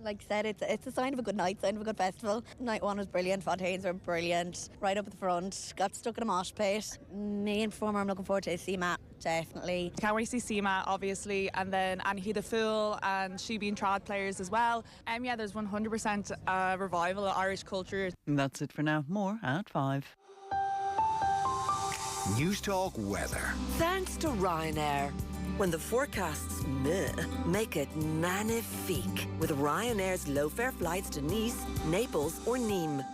Like I said, it's a sign of a good night, sign of a good festival. Night one was brilliant, Fontaines were brilliant, right up at the front, got stuck in a mosh pit. Main performer I'm looking forward to is Seema, definitely. Can't wait to see Seema, obviously, and then Annie the Fool and She Being Trad players as well. Yeah, there's 100% a revival of Irish culture. And that's it for now. More at 5. News Talk weather. Thanks to Ryanair. When the forecasts make it magnifique with Ryanair's low-fare flights to Nice, Naples or Nîmes.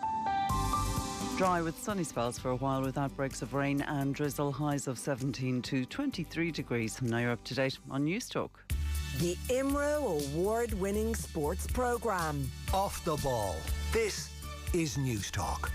Dry with sunny spells for a while with outbreaks of rain and drizzle, highs of 17 to 23 degrees. Now you're up to date on News Talk. The IMRO award-winning sports programme. Off the ball. This is News Talk.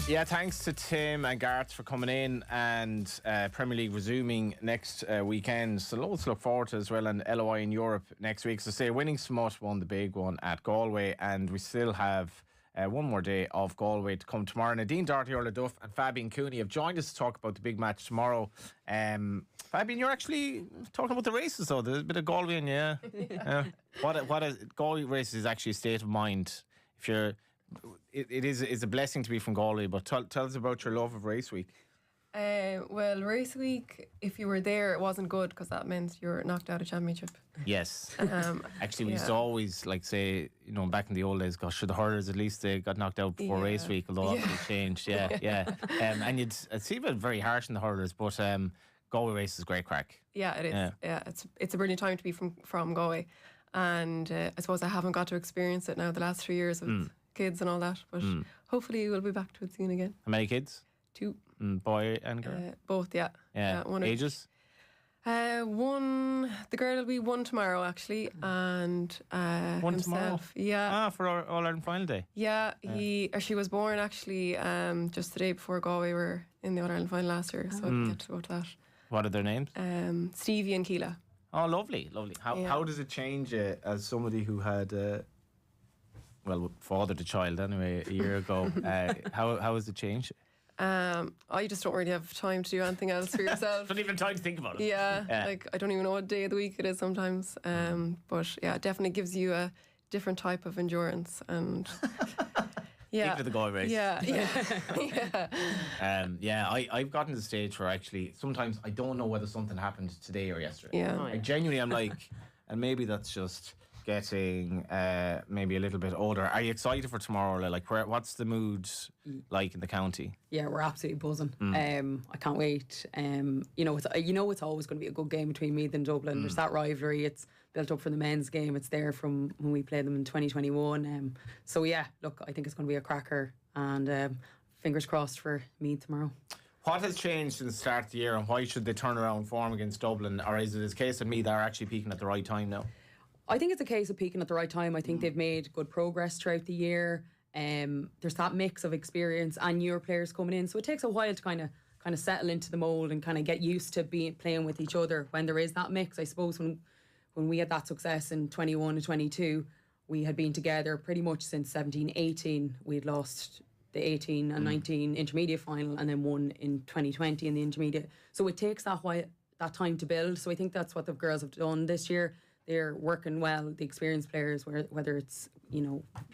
Yeah, thanks to Tim and Garth for coming in, and Premier League resuming next weekend. So loads to look forward to as well, and LOI in Europe next week. So say Winning Smut won the big one at Galway, and we still have one more day of Galway to come tomorrow. Nadine Doherty, Orlaith Duff and Fabienne Cooney have joined us to talk about the big match tomorrow. Fabienne, you're actually talking about the races though. There's a bit of Galway in you. Yeah. What a Galway race is actually a state of mind. If you're it's a blessing to be from Galway, but tell us about your love of Race Week. Well, Race Week, if you were there, it wasn't good because that meant you were knocked out of championship. Yes. Actually, we used to always say, back in the old days, gosh, the hurlers at least they got knocked out before Race Week, although obviously changed. Yeah. And you'd see it very harsh in the hurlers, but Galway race is great crack. Yeah, it is. Yeah, it's a brilliant time to be from Galway, and I suppose I haven't got to experience it now the last 3 years with kids and all that, but hopefully we'll be back to it soon again. How many kids? 2. Boy and girl? Both, yeah. One ages? One, the girl will be 1 tomorrow actually, and 1 himself. tomorrow? Yeah. For our All-Ireland final day? Yeah, she was born actually just the day before Galway were in the All-Ireland final last year, so I didn't get to go to that. What are their names? Stevie and Keela. Oh, lovely. How does it change as somebody who had fathered a child anyway a year ago? How has it changed? You just don't really have time to do anything else for yourself. Don't even time to think about it. Yeah, I don't even know what day of the week it is sometimes. But yeah, it definitely gives you a different type of endurance and. Yeah. Even the Galway race. Yeah. I've gotten to the stage where actually sometimes I don't know whether something happened today or yesterday. Yeah. Genuinely, I'm like, and maybe that's just getting maybe a little bit older. Are you excited for tomorrow? Like, what's the mood like in the county? Yeah, we're absolutely buzzing. I can't wait. It's always going to be a good game between Meath and Dublin. There's that rivalry. It's built up from the men's game. It's there from when we played them in 2021. So yeah, look, I think it's going to be a cracker, and fingers crossed for Meath tomorrow. What has changed since the start of the year, and why should they turn around form against Dublin? Or is it a case that Meath are actually peaking at the right time now? I think it's a case of peaking at the right time. I think they've made good progress throughout the year. There's that mix of experience and newer players coming in, so it takes a while to kind of settle into the mould and kind of get used to playing with each other when there is that mix. I suppose when we had that success in 21 and 22, we had been together pretty much since 17-18. We'd lost the 18 and 19 intermediate final and then won in 2020 in the intermediate. So it takes that time to build. So I think that's what the girls have done this year. They're working well, the experienced players, whether it's,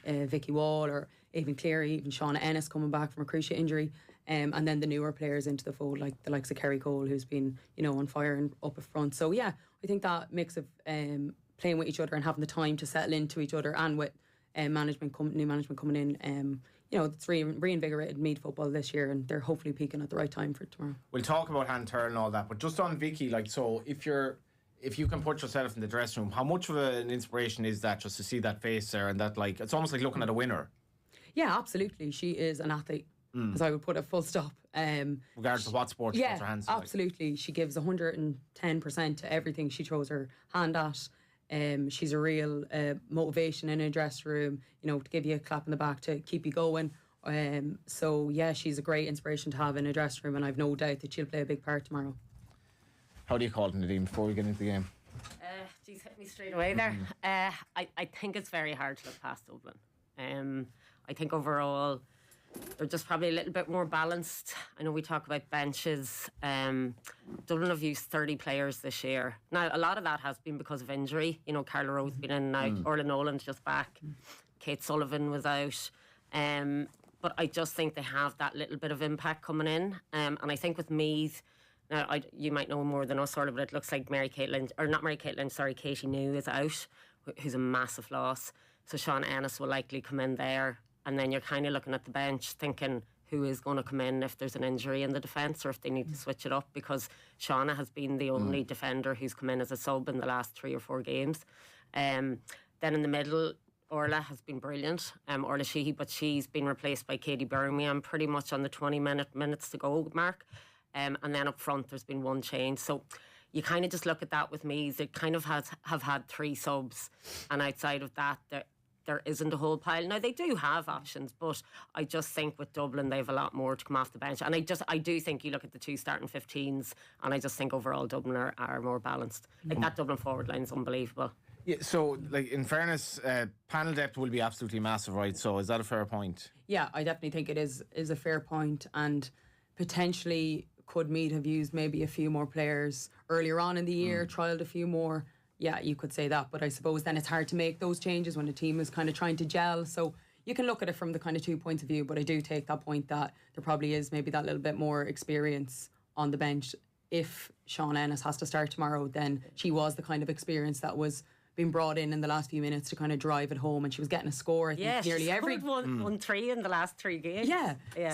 Vicky Wall or even Cleary, even Shauna Ennis coming back from a cruciate injury, and then the newer players into the fold, like the likes of Kerry Cole, who's been, on fire and up at front. So yeah, I think that mix of playing with each other and having the time to settle into each other, and with new management coming in, it's reinvigorated Meath football this year, and they're hopefully peaking at the right time for tomorrow. We'll talk about hand turn and all that, but just on Vicky, so if you can put yourself in the dressing room, how much of an inspiration is that, just to see that face there, and that it's almost like looking at a winner? Yeah, absolutely. She is an athlete, as I would put it, full stop. Regardless of what sport she puts her hands to. Absolutely. She gives 110% to everything she throws her hand at. She's a real motivation in a dressing room, to give you a clap in the back to keep you going. So yeah, she's a great inspiration to have in a dressing room, and I've no doubt that she'll play a big part tomorrow. How do you call it, Nadine, before we get into the game? Geez, hit me straight away there. I think it's very hard to look past Dublin. I think overall they're just probably a little bit more balanced. I know we talk about benches. Dublin have used 30 players this year. Now, a lot of that has been because of injury. You know, Carla Rowe's been in and out. Orla Nolan's just back. Kate Sullivan was out. But I just think they have that little bit of impact coming in. And I think with Meath, now you might know more than us, sort of, but it looks like Katie New is out, who's a massive loss. So Sean Ennis will likely come in there. And then you're kind of looking at the bench thinking who is going to come in if there's an injury in the defence or if they need to switch it up, because Shauna has been the only defender who's come in as a sub in the last 3 or 4 games. Then in the middle, Orla has been brilliant, Orla Sheehy, but she's been replaced by Katie Birmingham pretty much on the minutes to go mark. And then up front there's been one change. So you kind of just look at that with me. They kind of have had 3 subs, and outside of that there isn't a whole pile. Now, they do have options, but I just think with Dublin, they have a lot more to come off the bench. And I do think you look at the 2 starting 15s, and I just think overall Dublin are more balanced. Like, that Dublin forward line is unbelievable. Yeah, so, like, in fairness, panel depth will be absolutely massive, right? So is that a fair point? Yeah, I definitely think it is a fair point, and potentially could Meath have used maybe a few more players earlier on in the year, trialled a few more. Yeah, you could say that, but I suppose then it's hard to make those changes when a team is kind of trying to gel. So you can look at it from the kind of 2 points of view, but I do take that point that there probably is maybe that little bit more experience on the bench. If Sean Ennis has to start tomorrow, then she was the kind of experience that was being brought in the last few minutes to kind of drive it home, and she was getting a score, I think, nearly every... Yeah, she scored 1-3 in the last 3 games.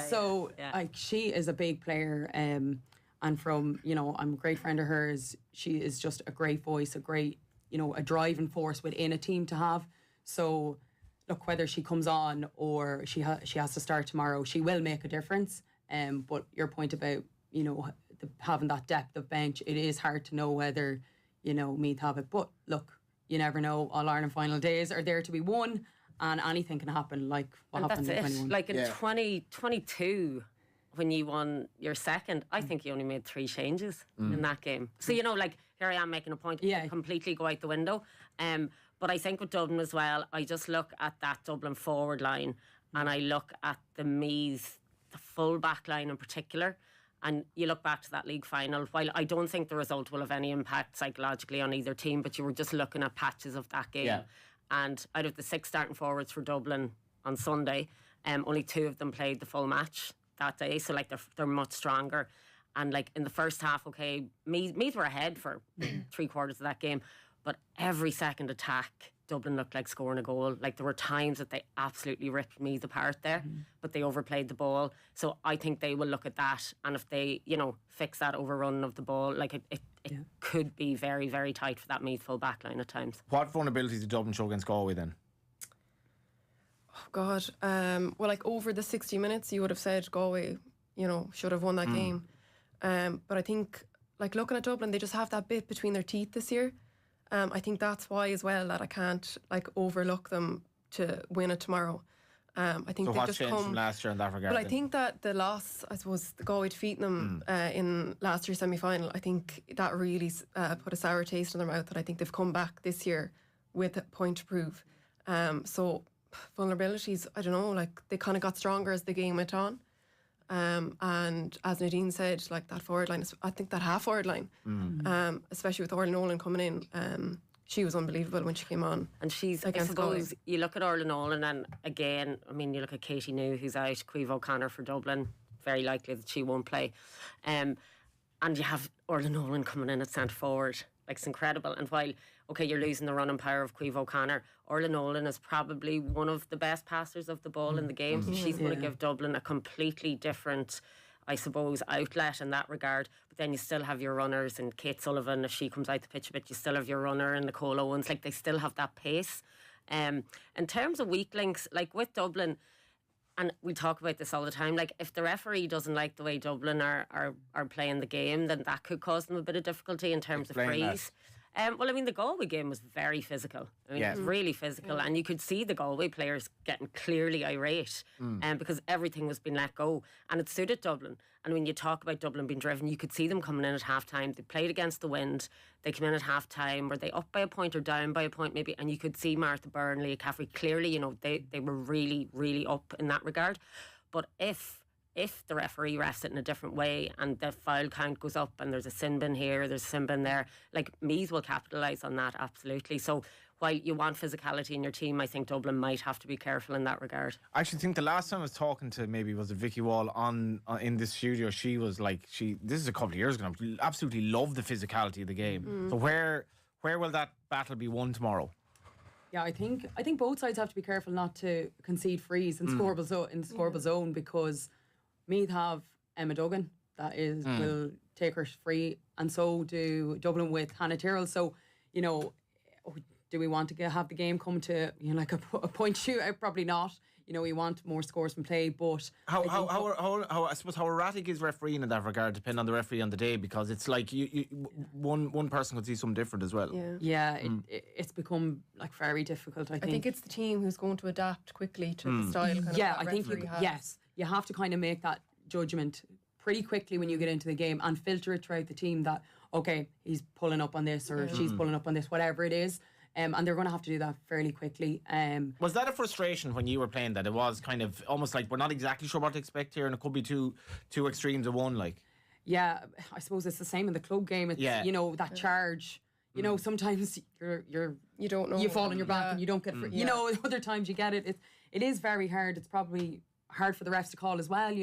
So like, she is a big player, and from, you know, I'm a great friend of hers. She is just a great voice, a great, you know, a driving force within a team to have. So look, whether she comes on or she has to start tomorrow, she will make a difference. But your point about, you know, having that depth of bench, it is hard to know whether, you know, Meath have it. But look, you never know. All Ireland final days are there to be won, and anything can happen, like what happened in 21. Like in 2022, when you won your second, I think you only made 3 changes in that game. So, you know, like, here I am making a point, completely go out the window. But I think with Dublin as well, I just look at that Dublin forward line, and I look at the Meath, the full back line in particular, and you look back to that league final. While I don't think the result will have any impact psychologically on either team, but you were just looking at patches of that game. And out of the 6 starting forwards for Dublin on Sunday, only 2 of them played the full match that day, so like they're much stronger. And like in the first half, okay, Meath were ahead for 3/4 of that game, but every second attack, Dublin looked like scoring a goal. Like, there were times that they absolutely ripped Meath apart there, but they overplayed the ball. So I think they will look at that, and if they, you know, fix that overrun of the ball, like it could be very, very tight for that Meath full back line at times. What vulnerabilities did Dublin show against Galway then? Oh God, well, like, over the 60 minutes, you would have said Galway, you know, should have won that game. But I think, like, looking at Dublin, they just have that bit between their teeth this year. I think that's why as well that I can't, like, overlook them to win it tomorrow. I think so they what's just changed from last year in that regard? Well, I think that the loss, I suppose, the Galway defeating them in last year's semi-final, I think that really put a sour taste in their mouth, that I think they've come back this year with a point to prove. So vulnerabilities, I don't know, like, they kind of got stronger as the game went on. And as Nadine said, like, that forward line, I think that half forward line, especially with Orla Nolan coming in, she was unbelievable when she came on. And she's, I suppose, you look at Orla Nolan, and again, I mean, you look at Katie New, who's out, Caoimhe O'Connor for Dublin, very likely that she won't play. And you have Orla Nolan coming in at centre forward. Like, it's incredible. And while, okay, you're losing the running power of Caoimhe O'Connor, Orla Nolan is probably one of the best passers of the ball in the game. So she's going to give Dublin a completely different, I suppose, outlet in that regard. But then you still have your runners, and Kate Sullivan, if she comes out the pitch a bit, you still have your runner and Nicole Owens. Like, they still have that pace. In terms of weak links, like with Dublin, and we talk about this all the time, like, if the referee doesn't like the way Dublin are playing the game, then that could cause them a bit of difficulty in terms of frees. Well, I mean, the Galway game was very physical. I mean, it was really physical, and you could see the Galway players getting clearly irate because everything was being let go, and it suited Dublin. And when you talk about Dublin being driven, you could see them coming in at half-time. They played against the wind. They came in at half-time. Were they up by a point or down by a point maybe? And you could see Martha Byrne, Leah Caffrey, clearly, you know, they were really, really up in that regard. But if the referee refs it in a different way and the foul count goes up and there's a sin bin here, there's a sin bin there, like Meath will capitalise on that, absolutely. So while you want physicality in your team, I think Dublin might have to be careful in that regard. I actually think the last time I was talking to, maybe was it Vicky Wall on in this studio, she was like, this is a couple of years ago, absolutely loved the physicality of the game. So where will that battle be won tomorrow? Yeah, I think both sides have to be careful not to concede frees in scoreable zone, because Meath have Emma Duggan that will take her free, and so do Dublin with Hannah Tyrrell. So, do we want to have the game come to like a point shootout? Probably not. We want more scores from play, but I suppose how erratic is refereeing in that regard, depending on the referee on the day, because it's like one person could see something different as well. It's become like very difficult. I think it's the team who's going to adapt quickly to the style. I think you have to kind of make that judgment pretty quickly when you get into the game and filter it throughout the team that, okay, he's pulling up on this or she's pulling up on this, whatever it is. And they're going to have to do that fairly quickly. Was that a frustration when you were playing, that it was kind of almost like we're not exactly sure what to expect here and it could be two extremes of one, like? Yeah, I suppose it's the same in the club game. It's, that charge. Sometimes you don't know. You fall on your back and you don't get... Other times you get it. It is very hard. It's probably hard for the refs to call as well.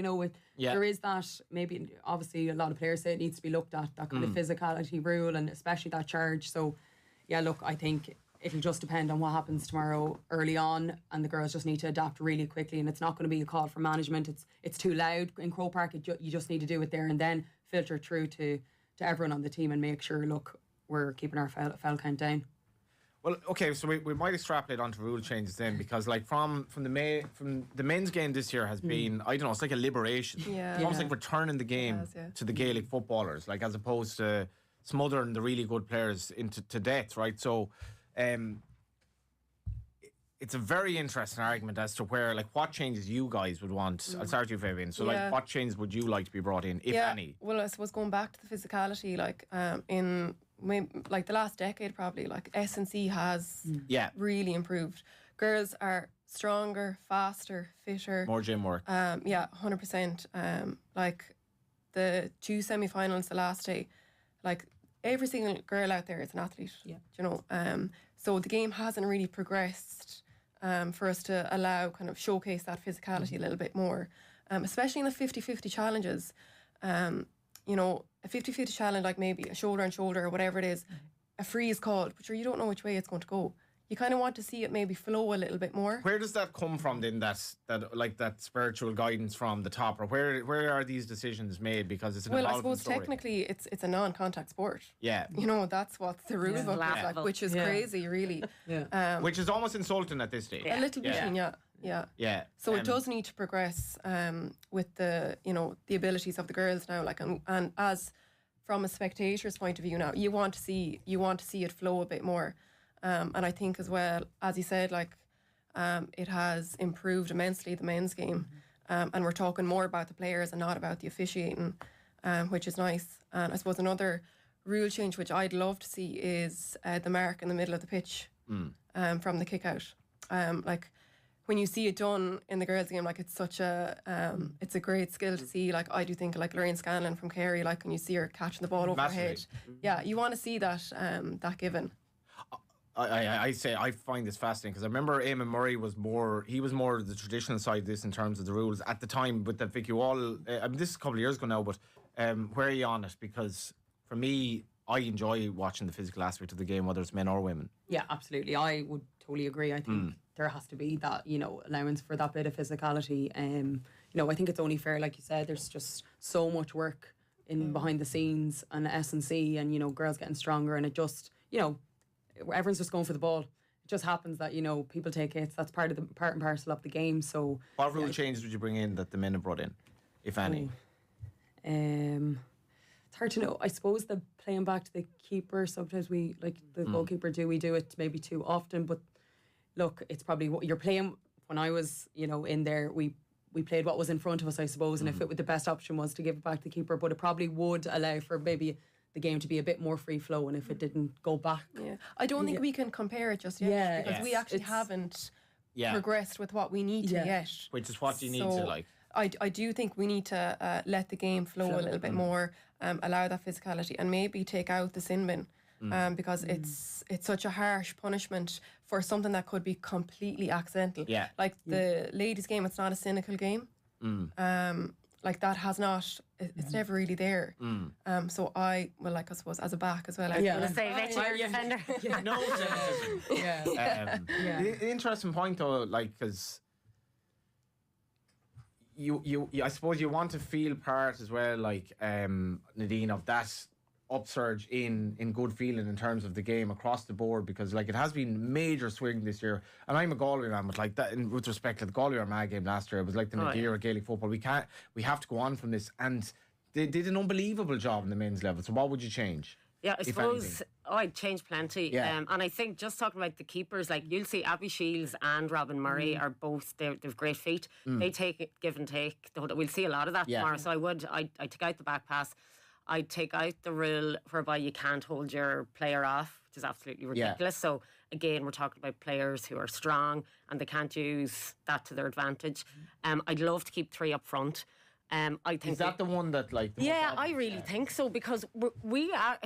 There is that, maybe, obviously a lot of players say it needs to be looked at, that kind of physicality rule, and especially that charge. So, yeah, look, I think it'll just depend on what happens tomorrow early on, and the girls just need to adapt really quickly, and it's not going to be a call for management. It's too loud in Croke Park. You just need to do it there and then filter through to everyone on the team and make sure, look, we're keeping our foul count down. Well, okay, so we might extrapolate onto rule changes then, because like from the men's game this year has been, I don't know, it's like a liberation. Almost like returning the game to the Gaelic footballers, like as opposed to smothering the really good players to death, right? So it's a very interesting argument as to where, like, what changes you guys would want. I'll start with you, Fabienne. So, like, what changes would you like to be brought in, if any? Well, I suppose going back to the physicality, like, in like the last decade, probably, like, S&C has really improved. Girls are stronger, faster, fitter. More gym work. 100%. Like, the two semi-finals the last day, like, every single girl out there is an athlete. So the game hasn't really progressed for us to allow, kind of showcase that physicality a little bit more, especially in the 50-50 challenges. A 50-50 challenge, like maybe a shoulder and shoulder or whatever it is, a free is called, but you don't know which way it's going to go. You kind of want to see it maybe flow a little bit more. Where does that come from then, that spiritual guidance from the top? Or where are these decisions made? Because it's an evolving story. Well, I suppose technically it's a non-contact sport. Yeah. That's what the rule book is like, which is crazy, really. Which is almost insulting at this stage. A little bit, yeah. So it does need to progress with the abilities of the girls now, like, and as from a spectator's point of view now, you want to see it flow a bit more. And I think as well, as you said, like, it has improved immensely, the men's game. And we're talking more about the players and not about the officiating, which is nice. And I suppose another rule change which I'd love to see is the mark in the middle of the pitch from the kick out. Like, when you see it done in the girls' game, like, it's such it's a great skill to see. Like, I do think, like, Lorraine Scanlon from Kerry, like, when you see her catching the ball over her head. Yeah, you want to see that given. I find this fascinating because I remember Eamon Murray was more the traditional side of this in terms of the rules at the time, but that Vicky Wall, this is a couple of years ago now, but where are you on it? Because for me, I enjoy watching the physical aspect of the game, whether it's men or women. Yeah, absolutely. I would totally agree. I think there has to be that, allowance for that bit of physicality. I think it's only fair, like you said, there's just so much work in behind the scenes and S&C and, girls getting stronger, and it just, everyone's just going for the ball. It just happens that, people take hits. That's part and parcel of the game. So, what rule changes would you bring in that the men have brought in, if any? It's hard to know. I suppose the playing back to the keeper, sometimes we, like the goalkeeper, we do it maybe too often. But look, it's probably what you're playing. When I was, in there, we played what was in front of us, I suppose. And if the best option was to give it back to the keeper, but it probably would allow for maybe the game to be a bit more free flowing if it didn't go back. Yeah, I don't think we can compare it just yet because we actually haven't progressed with what we need to yet. Which is what you need to like. I do think we need to let the game flow a little bit more, allow that physicality, and maybe take out the sin bin. Because it's such a harsh punishment for something that could be completely accidental. Yeah. Like the ladies' game, it's not a cynical game. Like that has not, it's never really there. So I suppose as a back as well. I was going to say, veterinary defender. No, the interesting point though, like, because you, I suppose you want to feel part as well, like Nadine, of that upsurge in good feeling in terms of the game across the board, because like it has been major swing this year, and I'm a Galway man, but like that, with respect to the Galway Armagh game last year, it was like the Madeira Gaelic football. We have to go on from this, and they did an unbelievable job in the men's level. So what would you change? Yeah, I suppose I'd change plenty. Yeah. And I think just talking about the keepers, like you'll see Abby Shields and Robin Murray are both, they've great feet. They take it, give and take. We'll see a lot of that tomorrow. So I'd take out the back pass. I'd take out the rule whereby you can't hold your player off, which is absolutely ridiculous. So again, we're talking about players who are strong and they can't use that to their advantage. I'd love to keep 3 up front. I think is that the one that like? I really think so, because we are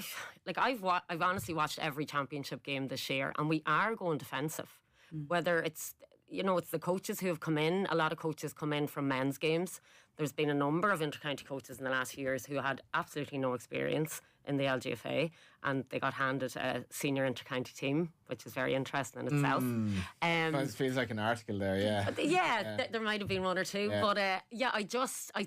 like I've honestly watched every championship game this year, and we are going defensive. Whether it's it's the coaches who have come in. A lot of coaches come in from men's games. There's been a number of intercounty coaches in the last few years who had absolutely no experience in the LGFA, and they got handed a senior intercounty team, which is very interesting in itself. It feels like an article there, there might have been one or two, but I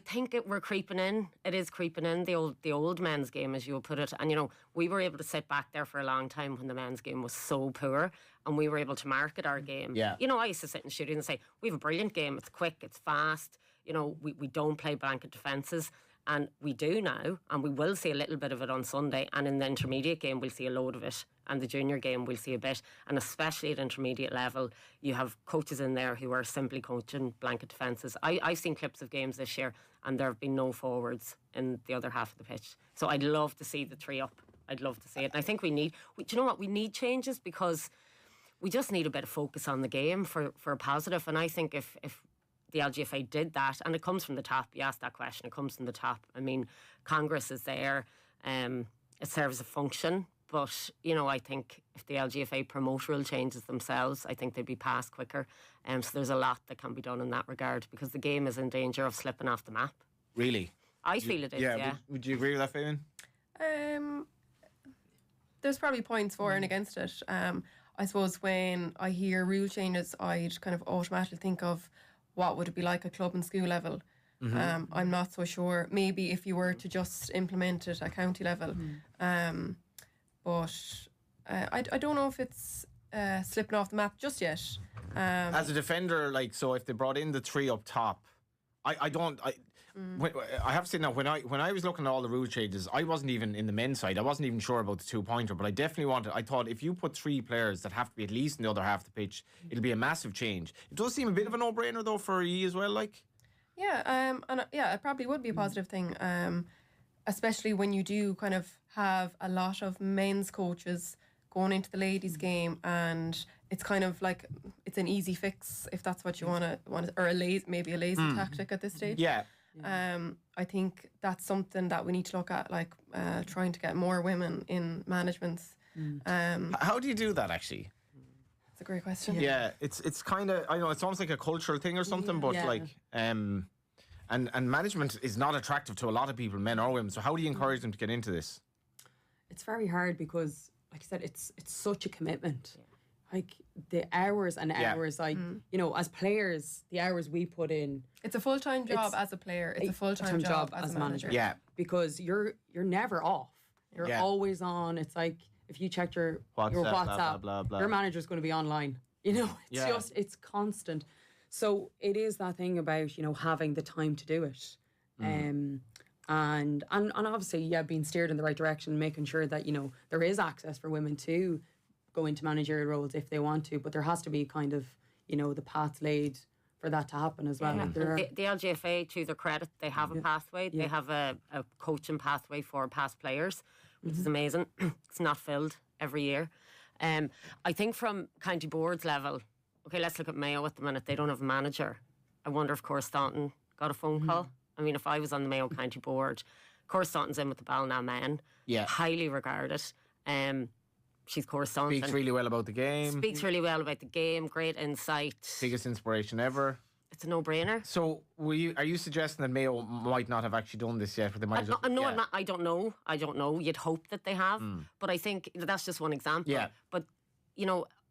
think we're creeping in. It is creeping in, the old men's game, as you would put it. And we were able to sit back there for a long time when the men's game was so poor, and we were able to market our game. I used to sit in shooting and say, we have a brilliant game, it's quick, it's fast, we don't play blanket defences. And we do now, and we will see a little bit of it on Sunday. And in the intermediate game, we'll see a load of it. And the junior game, we'll see a bit. And especially at intermediate level, you have coaches in there who are simply coaching blanket defences. I've seen clips of games this year, and there have been no forwards in the other half of the pitch. So I'd love to see the 3 up. I'd love to see it. And I think we need changes, because we just need a bit of focus on the game for a positive. And I think if the LGFA did that, and it comes from the top. You asked that question, it comes from the top. I mean, Congress is there, it serves a function, but I think if the LGFA promote rule changes themselves, I think they'd be passed quicker. So there's a lot that can be done in that regard, because the game is in danger of slipping off the map. Really? I feel it is, yeah. Would you agree with that, Fabienne? There's probably points for and against it. I suppose when I hear rule changes, I'd kind of automatically think of what would it be like at club and school level. I'm not so sure. Maybe if you were to just implement it at county level. But I don't know if it's slipping off the map just yet. As a defender, like, so if they brought in the 3 up top, I have to say now, when I was looking at all the rule changes, I wasn't even in the men's side. I wasn't even sure about the 2-pointer, but I thought if you put 3 players that have to be at least in the other half of the pitch, it'll be a massive change. It does seem a bit of a no-brainer though for you as well, like. Yeah, it probably would be a positive thing, especially when you do kind of have a lot of men's coaches going into the ladies' game, and it's kind of like it's an easy fix if that's what you want to, or maybe a lazy tactic at this stage. Yeah. I think that's something that we need to look at, like trying to get more women in managements. How do you do that, actually? It's a great question. Yeah, it's kind of, I know it's almost like a cultural thing or something, but like, and management is not attractive to a lot of people, men or women. So how do you encourage them to get into this? It's very hard because, like I said, it's such a commitment. Like the hours and hours, like as players, the hours we put in. It's a full-time job as a player. It's a full-time job as a manager. Yeah, because you're never off. You're always on. It's like if you checked your WhatsApp, blah, blah. your manager's going to be online. It's constant. So it is that thing about having the time to do it, and obviously being steered in the right direction, making sure that there is access for women to go into managerial roles if they want to, but there has to be kind of the path laid for that to happen as well. The LGFA, to their credit, they have a pathway. They have a coaching pathway for past players, which is amazing. It's not filled every year. I think from county boards level, okay, let's look at Mayo at the minute. They don't have a manager. I wonder if Staunton got a phone call. I mean, if I was on the Mayo County Board, Cora Staunton's in with the Ballina men. Yeah. Highly regarded. She's Cora Staunton. Speaks really well about the game. Speaks really well about the game. Great insight. Biggest inspiration ever. It's a no-brainer. So, are you suggesting that Mayo might not have actually done this yet, but they might? I'm not. I don't know. You'd hope that they have, but I think that's just one example. Yeah. But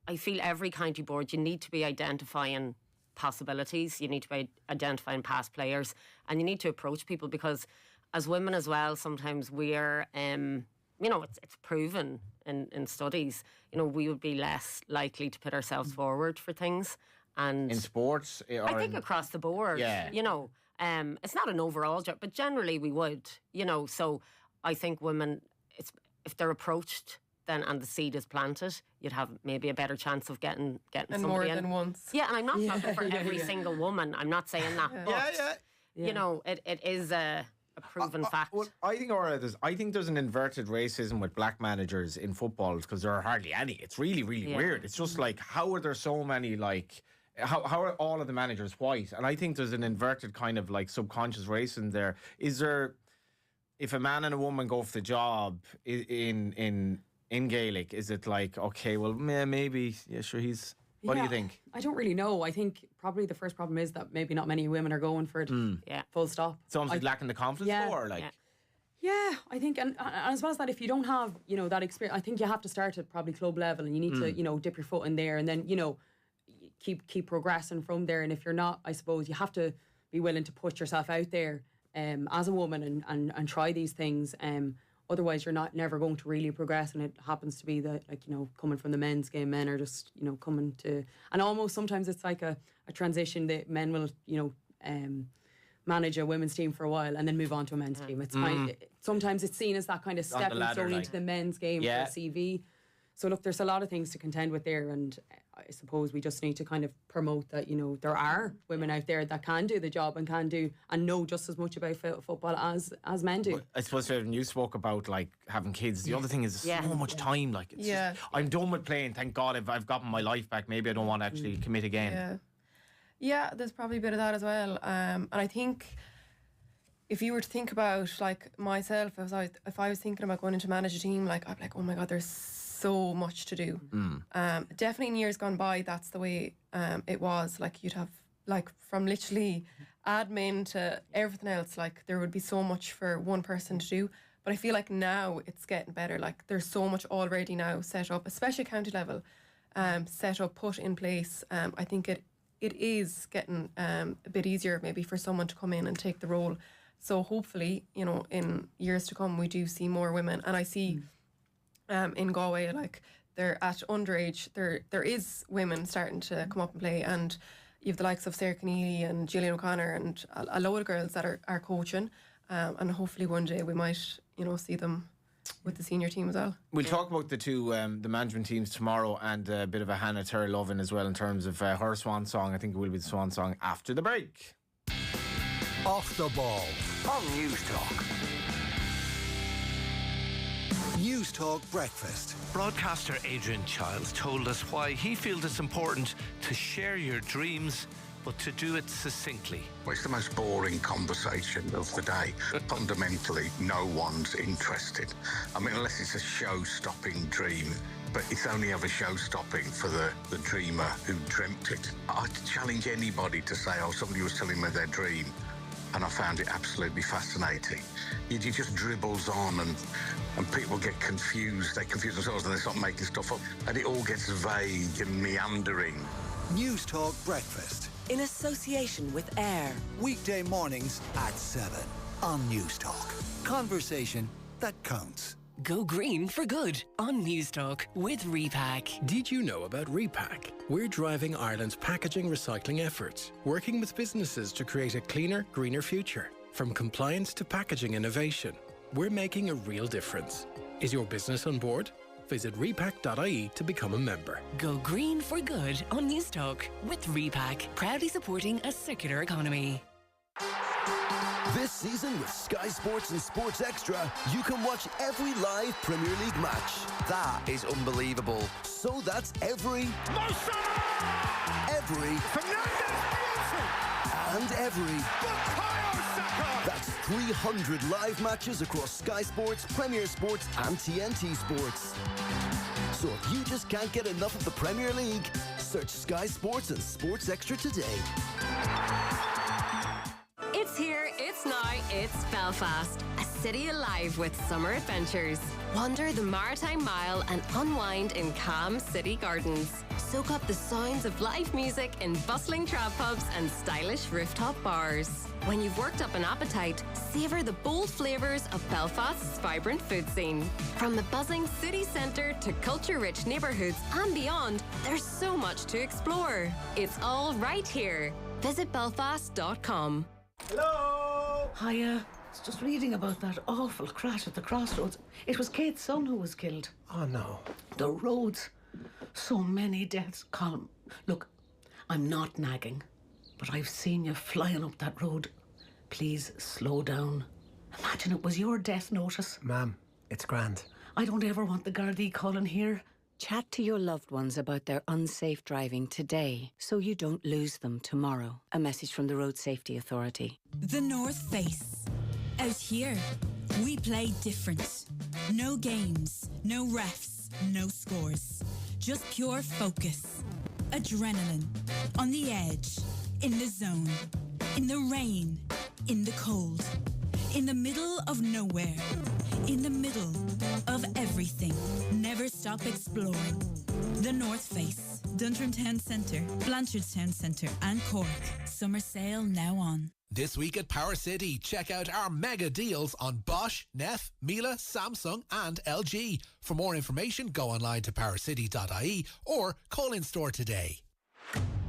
I feel every county board, you need to be identifying possibilities. You need to be identifying past players, and you need to approach people, because as women as well, sometimes we're, it's proven in studies. We would be less likely to put ourselves forward for things. And in sports, I think across the board, it's not an overall job, but generally we would, so I think women, if they're approached then and the seed is planted, you'd have maybe a better chance of getting and somebody more in. than once. Yeah, and I'm not talking for every single woman, I'm not saying that, but it is a proven fact. Well, I think there's an inverted racism with black managers in football, because there are hardly any. It's really, really weird. It's just like, how are there so many, like, how are all of the managers white? And I think there's an inverted kind of like subconscious racism there. Is there, if a man and a woman go for the job in Gaelic, is it like, okay, well, maybe, yeah, sure, he's... What do you think? I don't really know. I think probably the first problem is that maybe not many women are going for it. Yeah. Full stop. It's almost lacking the confidence for, like... Yeah, I think, and as well as that, if you don't have, that experience, I think you have to start at probably club level, and you need to, dip your foot in there, and then, keep progressing from there. And if you're not, I suppose you have to be willing to put yourself out there as a woman and try these things. Otherwise, you're never going to really progress. And it happens to be that, like, coming from the men's game, men are just, coming to... And almost sometimes it's like a transition that men will, manage a women's team for a while and then move on to a men's team. It's sometimes it's seen as that kind of stepping stone into the men's game for a CV. So look, there's a lot of things to contend with there, and I suppose we just need to kind of promote that, there are women out there that can do the job and know just as much about football as men do. Well, I suppose when you spoke about like having kids, the other thing is so much time. Like, it's just, I'm done with playing. Thank God I've gotten my life back. Maybe I don't want to actually commit again. Yeah, there's probably a bit of that as well. And I think if you were to think about like myself, if I was thinking about going in to manage a team, like I'd be like, oh my God, there's so much to do. Definitely in years gone by, that's the way it was. Like you'd have, like, from literally admin to everything else, like there would be so much for one person to do. But I feel like now it's getting better. Like there's so much already now set up, especially county level, set up, put in place. I think it is getting a bit easier maybe for someone to come in and take the role. So hopefully, in years to come, we do see more women. And I see in Galway, like they're at underage, there is women starting to come up and play, and you have the likes of Sarah Keneally and Gillian O'Connor and a load of girls that are coaching, and hopefully one day we might see them with the senior team as well. We'll talk about the two the management teams tomorrow, and a bit of a Hannah Terry-Lovin as well in terms of her swan song. I think it will be the swan song after the break. Off the ball on News Talk. News Talk Breakfast. Broadcaster Adrian Childs told us why he feels it's important to share your dreams, but to do it succinctly. Well, it's the most boring conversation of the day. Fundamentally, no one's interested. I mean, unless it's a show-stopping dream, but it's only ever show-stopping for the dreamer who dreamt it. I'd challenge anybody to say, somebody was telling me their dream, and I found it absolutely fascinating. It just dribbles on, and people get confused. They confuse themselves and they start making stuff up, and it all gets vague and meandering. News Talk Breakfast. In association with AIR. Weekday mornings at 7 on News Talk. Conversation that counts. Go green for good on News Talk with Repack. Did you know about Repack? We're driving Ireland's packaging recycling efforts, working with businesses to create a cleaner, greener future. From compliance to packaging innovation, we're making a real difference. Is your business on board? Visit repack.ie to become a member. Go green for good on News Talk with Repack, proudly supporting a circular economy. This season with Sky Sports and Sports Extra, you can watch every live Premier League match. That is unbelievable. So that's every... Mo Salah! Every... Fernandes! And every... 300 live matches across Sky Sports, Premier Sports and TNT Sports. So if you just can't get enough of the Premier League, search Sky Sports and Sports Extra today. It's here, it's now, it's Belfast. A city alive with summer adventures. Wander the Maritime Mile and unwind in calm city gardens. Soak up the sounds of live music in bustling trap pubs and stylish rooftop bars. When you've worked up an appetite, savour the bold flavours of Belfast's vibrant food scene. From the buzzing city centre to culture-rich neighbourhoods and beyond, there's so much to explore. It's all right here. Visit belfast.com. Hello! Hiya. I was just reading about that awful crash at the crossroads. It was Kate's son who was killed. Oh, no. The roads. So many deaths. Colm, look, I'm not nagging, but I've seen you flying up that road. Please slow down. Imagine it was your death notice. Ma'am, it's grand. I don't ever want the Gardaí calling here. Chat to your loved ones about their unsafe driving today so you don't lose them tomorrow. A message from the Road Safety Authority. The North Face. Out here, we play different. No games, no refs, no scores. Just pure focus. Adrenaline. On the edge. In the zone. In the rain. In the cold. In the middle of nowhere. In the middle of everything. Never stop exploring. The North Face. Dundrum Town Centre, Blanchardstown Centre and Cork. Summer sale now on. This week at Power City, check out our mega deals on Bosch, Neff, Miele, Samsung and LG. For more information, go online to powercity.ie or call in store today.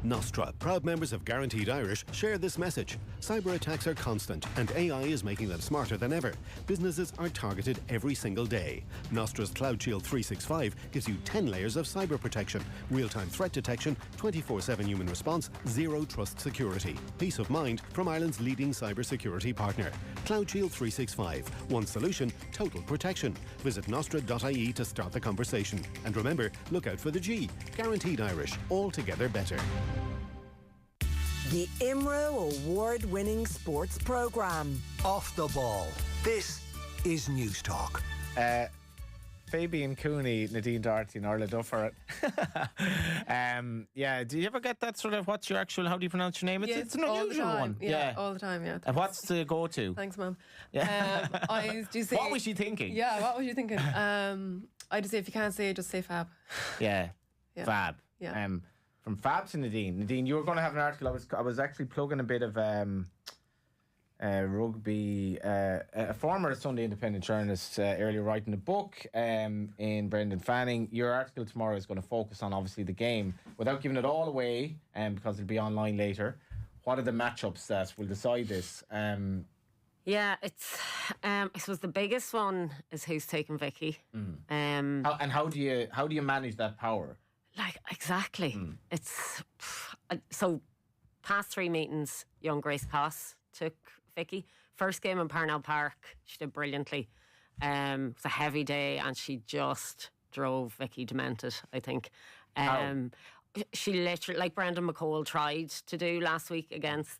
Nostra, proud members of Guaranteed Irish, share this message. Cyber attacks are constant and AI is making them smarter than ever. Businesses are targeted every single day. Nostra's Cloud Shield 365 gives you 10 layers of cyber protection, real-time threat detection, 24/7 human response, zero trust security. Peace of mind from Ireland's leading cyber security partner. Cloud Shield 365. One solution, total protection. Visit nostra.ie to start the conversation. And remember, look out for the G. Guaranteed Irish. Altogether better. The IMRO award-winning sports programme. Off the Ball. This is News Talk. Fabienne Cooney, Nadine Doherty and Orlaith Duff are yeah, do you ever get that sort of, what's your actual, how do you pronounce your name? It's an unusual one. Yeah, all the time, yeah. And what's the go-to? Thanks, Mum. Yeah. I do say... What was she thinking? Yeah, what was you thinking? I just say, if you can't say it, just say Fab. Yeah, Yeah. Fab. Yeah. From Fab to Nadine. Nadine, you were going to have an article. I was actually plugging a bit of rugby. A former Sunday Independent journalist earlier writing a book in Brendan Fanning. Your article tomorrow is going to focus on obviously the game without giving it all away, because it'll be online later. What are the matchups that will decide this? Yeah, it's I suppose the biggest one is who's taking Vicky. How do you manage that power? Like, exactly. It's so past 3 meetings, young Grace Coss took Vicky. First game in Parnell Park, she did brilliantly. It was a heavy day and she just drove Vicky demented, I think. She literally, like Brendan McCall tried to do last week against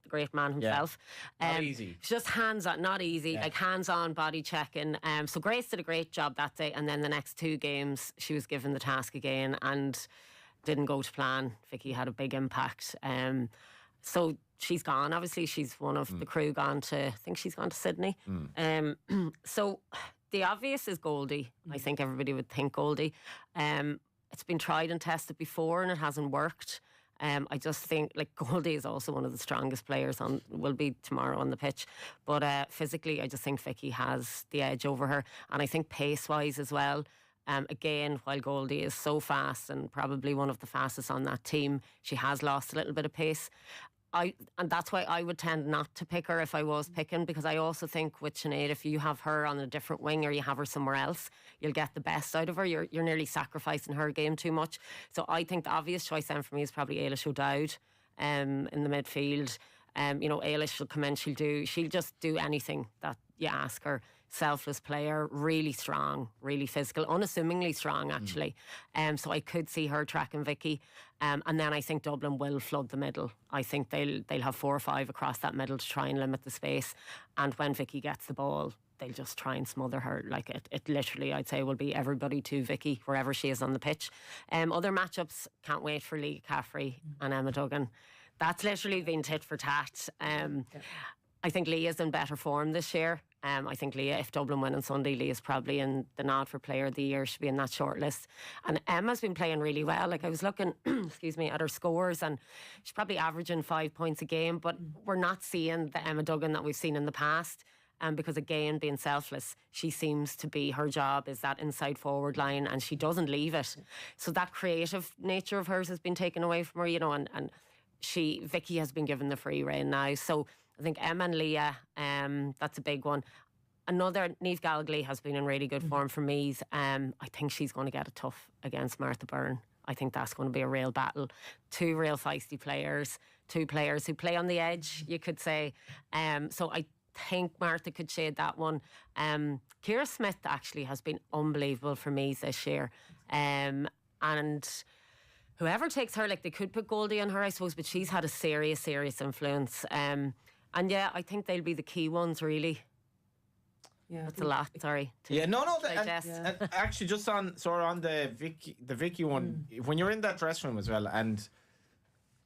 the great man himself. Not easy. Just hands-on, not easy, like hands-on body checking. So Grace did a great job that day, and then the next 2 games she was given the task again and didn't go to plan. Vicky had a big impact. So she's gone. Obviously, she's one of the crew gone to, I think she's gone to Sydney. So the obvious is Goldie. I think everybody would think Goldie. It's been tried and tested before and it hasn't worked. I just think like Goldie is also one of the strongest players will be tomorrow on the pitch, but physically I just think Vicky has the edge over her, and I think pace wise as well. Again, while Goldie is so fast and probably one of the fastest on that team, she has lost a little bit of pace. And that's why I would tend not to pick her if I was picking, because I also think with Sinead, if you have her on a different wing or you have her somewhere else, you'll get the best out of her. You're nearly sacrificing her game too much. So I think the obvious choice then for me is probably Eilish O'Dowd in the midfield. Eilish will come in, she'll just do anything that you ask her. selfless player, really strong, really physical, unassumingly strong actually. So I could see her tracking Vicky. And then I think Dublin will flood the middle. I think they'll have 4 or 5 across that middle to try and limit the space. And when Vicky gets the ball, they'll just try and smother her. Like it literally, I'd say, will be everybody to Vicky wherever she is on the pitch. Other matchups, can't wait for Leah Caffrey and Emma Duggan. That's literally been tit for tat. I think Leah's in better form this year. I think Leah, if Dublin win on Sunday, Leah's probably in the nod for Player of the Year. She'll be in that shortlist. And Emma's been playing really well. Like I was looking, excuse me, at her scores, and she's probably averaging 5 points a game. But we're not seeing the Emma Duggan that we've seen in the past. Because again, being selfless, she seems to be, her job is that inside forward line, and she doesn't leave it. So that creative nature of hers has been taken away from her, you know, and Vicky has been given the free rein now. So I think Emma and Leah, that's a big one. Another, Niamh Galway has been in really good form for Meath. I think she's going to get it tough against Martha Byrne. I think that's going to be a real battle. 2 real feisty players, 2 players who play on the edge, you could say. So I think Martha could shade that one. Ciara Smith actually has been unbelievable for Meath this year. And whoever takes her, like they could put Goldie on her, I suppose, but she's had a serious influence. And yeah, I think they'll be the key ones, really. Yeah, that's a lot. Sorry. And actually, just on the Vicky one, when you're in that dressing room as well, and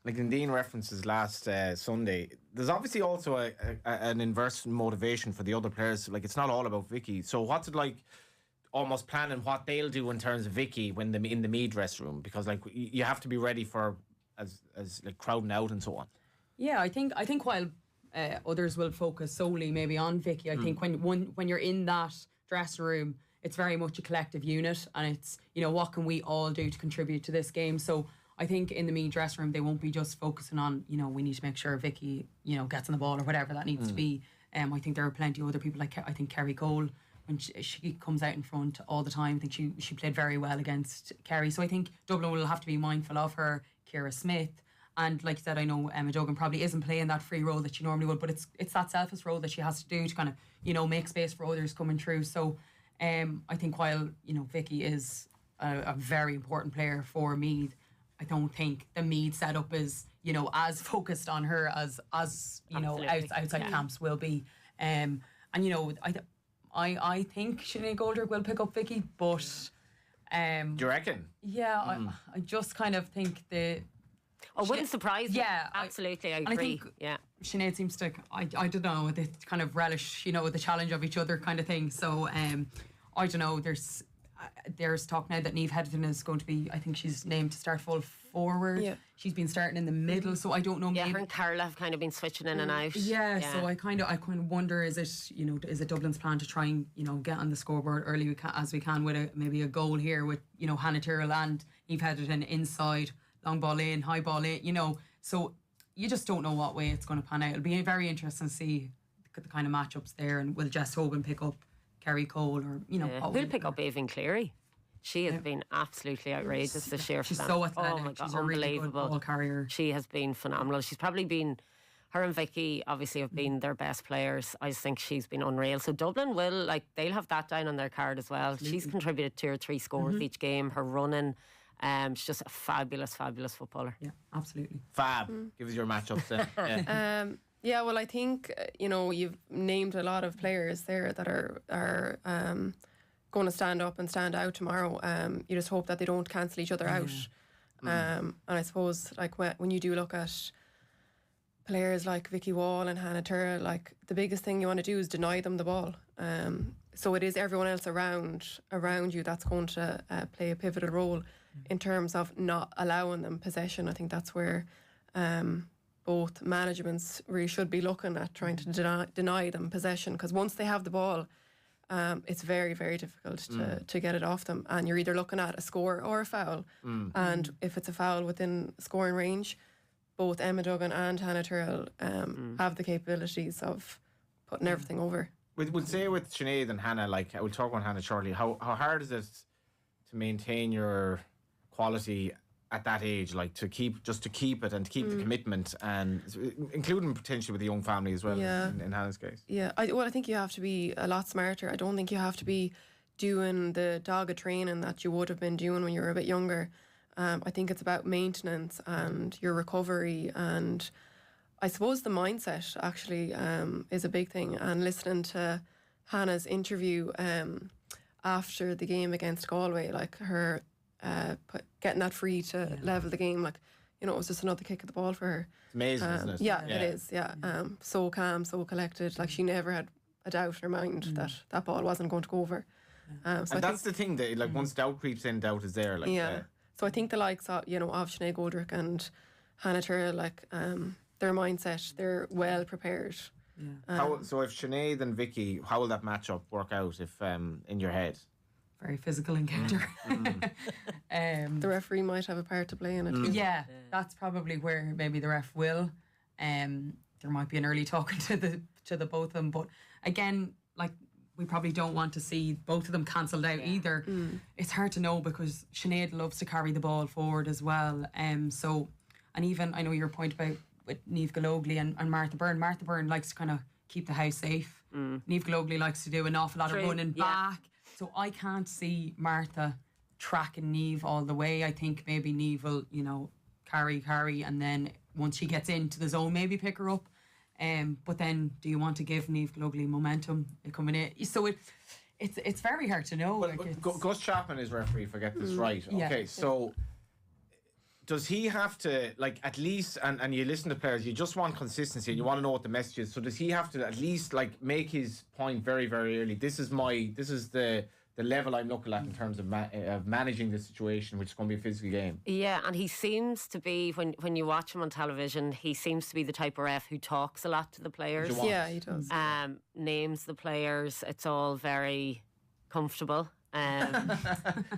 like Nadine references last Sunday, there's obviously also an inverse motivation for the other players. Like it's not all about Vicky. So what's it like? Almost planning what they'll do in terms of Vicky when in the Meath dressing room, because like you have to be ready for as like crowding out and so on. Yeah, I think while others will focus solely maybe on Vicky, I think when you're in that dressing room, it's very much a collective unit, and it's, you know, what can we all do to contribute to this game. So I think in the Meath dressing room, they won't be just focusing on, you know, we need to make sure Vicky, you know, gets on the ball or whatever that needs to be. I think there are plenty of other people, like I think Kerry Cole, when she comes out in front all the time, I think she played very well against Kerry. So I think Dublin will have to be mindful of her. Ciara Smith, and like you said, I know Emma Duggan probably isn't playing that free role that she normally would, but it's that selfless role that she has to do to kind of, you know, make space for others coming through. So I think while, you know, Vicky is a very important player for Meath, I don't think the Meath setup is, you know, as focused on her as you know, outside camps will be. And you know, I think Sinead Goldrick will pick up Vicky, but do you reckon? Yeah, I just kind of think wouldn't surprise me. Yeah, absolutely, I agree. I think Sinead seems to, I don't know, they kind of relish, you know, the challenge of each other kind of thing. So I don't know, there's talk now that Niamh Headington is going to be, I think she's named to start full forward. Yeah. She's been starting in the middle, so I don't know. Yeah, her and Carla have kind of been switching in and out. Yeah, so I kind of wonder, is it Dublin's plan to try and, you know, get on the scoreboard early as we can with maybe a goal here with, you know, Hannah Tyrrell and Niamh Headington inside, long ball in, high ball in, you know. So you just don't know what way it's going to pan out. It'll be very interesting to see the kind of matchups there, and will Jess Hogan pick up Kerry Cole, or, you know, who'll pick up Aoibhinn Cleary? She has been absolutely outrageous this year. She's so athletic. Oh my God, she's unbelievable. A really good ball carrier. She has been phenomenal. She's probably been, her and Vicky obviously have been their best players. I just think she's been unreal. So Dublin will, they'll have that down on their card as well. Absolutely. She's contributed 2 or 3 scores each game. Her running, she's just a fabulous footballer. Yeah, absolutely. Fab. Give us your matchups then. Yeah, well, I think, you know, you've named a lot of players there that are going to stand up and stand out tomorrow. You just hope that they don't cancel each other out. And I suppose, like, when you do look at players like Vicky Wall and Hannah Tyrrell, like, the biggest thing you want to do is deny them the ball. So it is everyone else around you that's going to play a pivotal role in terms of not allowing them possession. I think that's where both managements really should be looking at, trying to deny them possession, because once they have the ball, it's very, very difficult to get it off them, and you're either looking at a score or a foul. And if it's a foul within scoring range, both Emma Duggan and Hannah Tyrrell have the capabilities of putting everything over. We'll say with Sinead and Hannah, like, we'll talk about Hannah shortly, how hard is it to maintain your quality at that age, like to keep it and to keep the commitment, and including potentially with the young family as well. Yeah. In Hannah's case. Yeah, I think you have to be a lot smarter. I don't think you have to be doing the dogged training that you would have been doing when you were a bit younger. I think it's about maintenance and your recovery, and I suppose the mindset actually is a big thing. And listening to Hannah's interview after the game against Galway, like her getting that free to level the game, like, you know, it was just another kick of the ball for her. It's amazing, isn't it? Yeah, it is. Yeah, so calm, so collected. Like, she never had a doubt in her mind that that ball wasn't going to go over. So and that's the thing that, like, once doubt creeps in, doubt is there. Like, So I think the likes of, you know, of Sinead Goldrick and Hannah Tyrrell, like, their mindset, they're well prepared. So if Sinead and Vicky, how will that matchup work out if in your head? Very physical encounter. The referee might have a part to play in it too. Yeah, that's probably where maybe the ref will. There might be an early talking to the both of them, but again, like, we probably don't want to see both of them cancelled out either. It's hard to know because Sinead loves to carry the ball forward as well. So, and even I know your point about with Niamh Galogly and Martha Byrne. Martha Byrne likes to kind of keep the house safe. Niamh Galogly likes to do an awful lot of running back. So I can't see Martha tracking Niamh all the way. I think maybe Niamh will, you know, carry, and then once she gets into the zone, maybe pick her up. But then, do you want to give Niamh Galogly momentum coming in? So it's very hard to know. Gus Chapman is referee, if I get this right. Okay, so does he have to, like, at least, and you listen to players, you just want consistency and you want to know what the message is. So does he have to at least, like, make his point very, very early? This is the level I'm looking at in terms of managing the situation, which is going to be a physical game. Yeah, and he seems to be, when you watch him on television, he seems to be the type of ref who talks a lot to the players. Yeah, he does. Names the players. It's all very comfortable.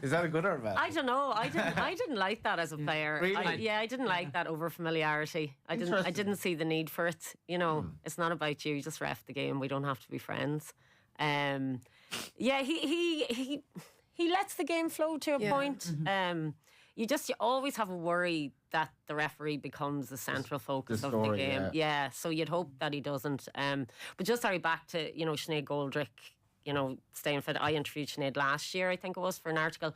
Is that a good or a bad? I don't know. I didn't like that as a player. Really? I didn't like that over familiarity. I didn't see the need for it. You know, it's not about you. Just ref the game. We don't have to be friends. Yeah, he lets the game flow to a point. You always have a worry that the referee becomes the central focus of the game. Yeah, so you'd hope that he doesn't. But just back to, you know, Sinead Goldrick, you know, staying fit. I interviewed Sinead last year, I think it was, for an article,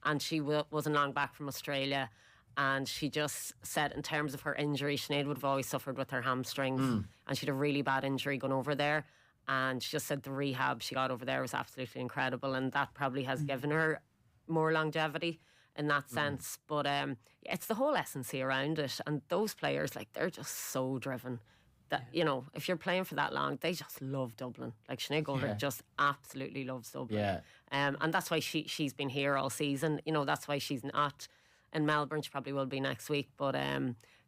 and she wasn't long back from Australia, and she just said in terms of her injury, Sinead would have always suffered with her hamstrings, and she had a really bad injury going over there, and she just said the rehab she got over there was absolutely incredible, and that probably has given her more longevity in that sense. But it's the whole essence around it, and those players, like, they're just so driven that, you know, if you're playing for that long, they just love Dublin. Like, Sinead Goldrick just absolutely loves Dublin. And that's why she's been here all season. You know, that's why she's not in Melbourne. She probably will be next week. But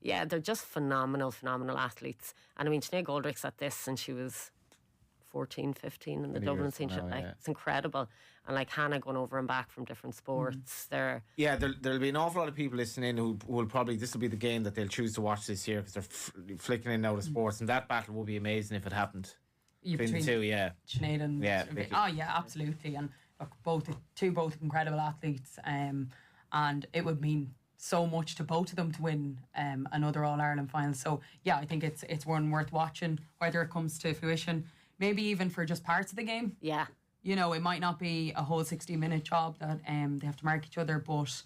yeah, they're just phenomenal athletes. And I mean, Sinead Goldrick's at this since she was 14, 15 in the Dublin scene. Like, it's incredible. And like Hannah going over and back from different sports. There'll be an awful lot of people listening who will probably, this will be the game that they'll choose to watch this year because they're flicking in and out of sports, and that battle will be amazing if it happened. Between the two, Sinead and Vicky. Oh yeah, absolutely. And look, both incredible athletes, and it would mean so much to both of them to win another All-Ireland final. So yeah, I think it's one worth watching, whether it comes to fruition, maybe even for just parts of the game. Yeah. You know, it might not be a whole 60-minute job that they have to mark each other, but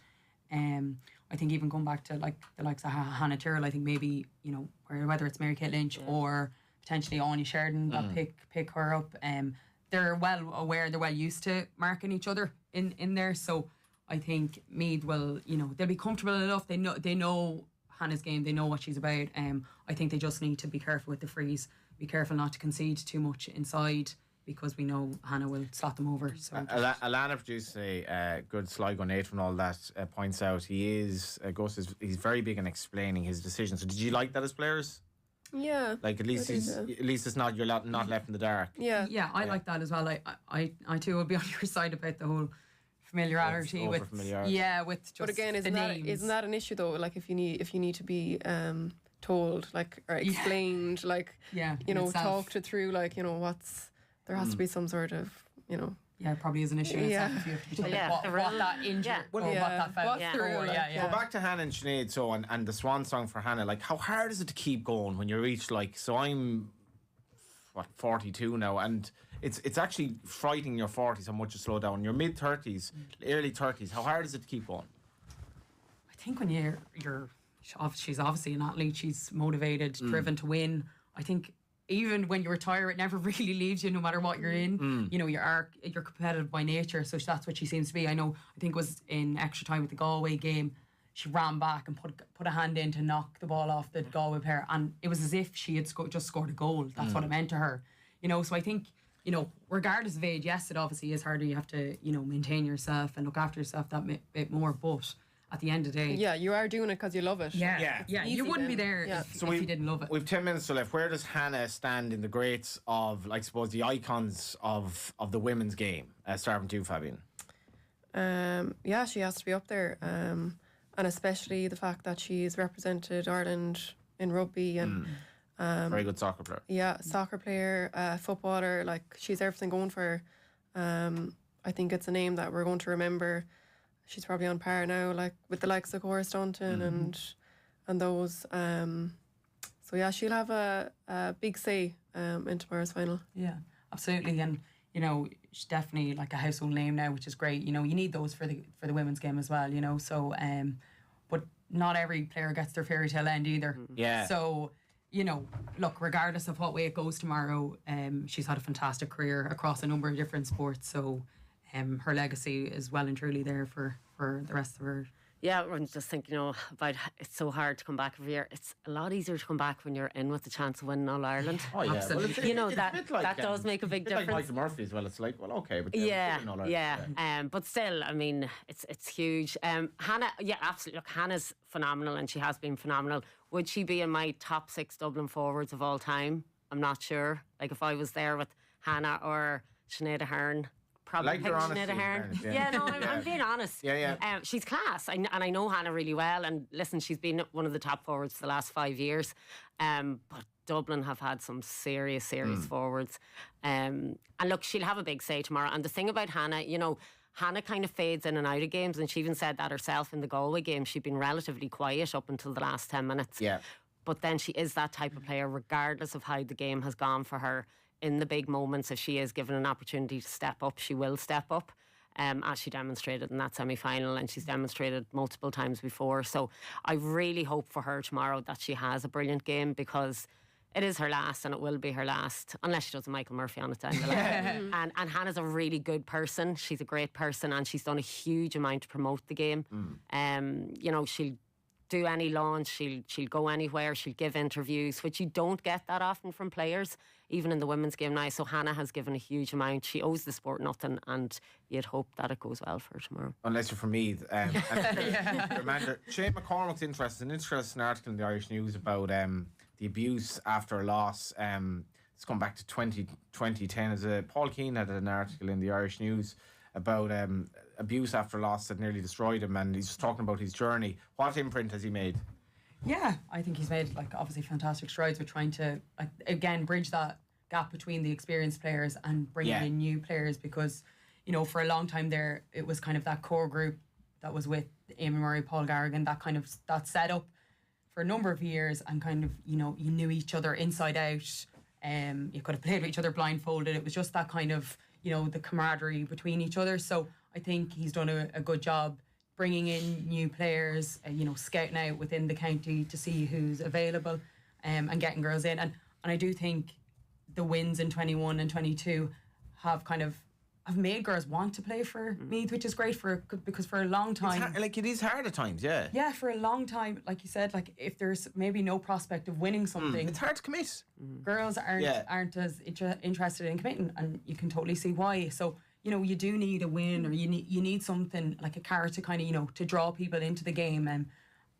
I think even going back to like the likes of Hannah Tyrrell, I think maybe, you know, whether it's Mary Kate Lynch or potentially Anya Sheridan that pick her up, they're well aware, they're well used to marking each other in there. So I think Meath will, you know, they'll be comfortable enough. They know Hannah's game, they know what she's about. I think they just need to be careful with the frees, be careful not to concede too much inside, because we know Hannah will slot them over. So Alana produced a good slide on Nate and all that, points out he's very big in explaining his decisions. So did you like that as players? Yeah. Like at least it's not you're not left in the dark. Yeah, like that as well. I too will be on your side about the whole familiarity with just. But again, isn't that an issue though? Like if you need to be told, like, or explained, like, you know, talked it through, like, you know, there has to be some sort of, you know, Yeah, it probably is an issue. Yeah. If you have to tell Yeah, what, the what real- that injury, yeah. or Yeah. what that felt What's through. through, Yeah, Go back to Hannah and Sinead, so and the swan song for Hannah. Like, how hard is it to keep going when you reach so I'm 42 now, and it's actually frightening your 40s how much you slow down. Your mid 30s, early 30s. How hard is it to keep going? I think when she's obviously an athlete, she's motivated, driven to win. I think even when you retire, it never really leaves you, no matter what you're in. You know, you're competitive by nature, so that's what she seems to be. I think it was in extra time with the Galway game, she ran back and put a hand in to knock the ball off the Galway player, and it was as if she had just scored a goal. That's what it meant to her. You know, so I think, you know, regardless of age, yes, it obviously is harder. You have to, you know, maintain yourself and look after yourself that bit more, but at the end of the day, Yeah, you are doing it because you love it. yeah, It's you easy wouldn't be then. there Yeah. if you didn't love it. We've 10 minutes to left. Where does Hannah stand in the greats of, like, suppose, the icons of the women's game? Starting with you, Fabienne. Yeah, she has to be up there. And especially the fact that she's represented Ireland in rugby and Very good soccer player. yeah, soccer player, footballer. Like, she's everything going for her. I think it's a name that we're going to remember. She's probably on par now, like with the likes of Cora Staunton and those. So yeah, she'll have a big say in tomorrow's final. Yeah, absolutely. And, you know, she's definitely like a household name now, which is great. You know, you need those for the women's game as well, you know. So, but not every player gets their fairy tale end either. Yeah. So, you know, look, regardless of what way it goes tomorrow, she's had a fantastic career across a number of different sports. So, her legacy is well and truly there for the rest of her. Yeah, I'm just thinking, you know, about it's so hard to come back every year. It's a lot easier to come back when you're in with the chance of winning All Ireland. Oh, yeah. Absolutely. Well, You know, it's that- a bit like, that does make a big Like difference. Michael Murphy as well. It's like, well, okay, but Yeah, all Ireland, yeah. But still, I mean, it's huge. Hannah, yeah, absolutely. Look, Hannah's phenomenal, and she has been phenomenal. Would she be in my top 6 Dublin forwards of all time? I'm not sure. Like, if I was there with Hannah or Sinead Ahern, probably Like pick your Sinead honesty, Ahern. in fairness, Yeah, no, I'm being honest. Yeah. She's class, and I know Hannah really well. And listen, she's been one of the top forwards for the last 5 years. But Dublin have had some serious forwards. And look, she'll have a big say tomorrow. And the thing about Hannah, you know, Hannah kind of fades in and out of games, and she even said that herself in the Galway game. She'd been relatively quiet up until the last 10 minutes. Yeah. But then she is that type of player, regardless of how the game has gone for her. In the big moments, if she is given an opportunity to step up, she will step up, as she demonstrated in that semi-final, and she's demonstrated multiple times before. So I really hope for her tomorrow that she has a brilliant game, because it is her last, and it will be her last, unless she does a Michael Murphy on it down the line. And Hannah's a really good person. She's a great person, and she's done a huge amount to promote the game. You know, she'll do any launch, she'll go anywhere, she'll give interviews, which you don't get that often from players, even in the women's game now. So Hannah has given a huge amount. She owes the sport nothing, and you'd hope that it goes well for her tomorrow. Unless you're from Meath. Amanda, Shane McCormack's interesting article in the Irish News about the abuse after a loss. It's gone back to 2010. As Paul Keane had an article in the Irish News about abuse after a loss that nearly destroyed him, and he's just talking about his journey. What imprint has he made? Yeah, I think he's made, like, obviously fantastic strides with trying to, like, again, bridge that gap between the experienced players and bringing in new players, because, you know, for a long time there, it was kind of that core group that was with Amy Murray, Paul Garrigan, that set up for a number of years, and kind of, you know, you knew each other inside out. You could have played with each other blindfolded. It was just that kind of, you know, the camaraderie between each other. So I think he's done a good job bringing in new players, you know, scouting out within the county to see who's available, and getting girls in. And I do think the wins in 21 and 22 have made girls want to play for Meath, which is great because for a long time... It is hard at times, yeah. Yeah, for a long time, like you said, like, if there's maybe no prospect of winning something... It's hard to commit. Girls aren't as interested in committing, and you can totally see why. So, you know, you do need a win, or you need something like a carrot to kind of, you know, to draw people into the game.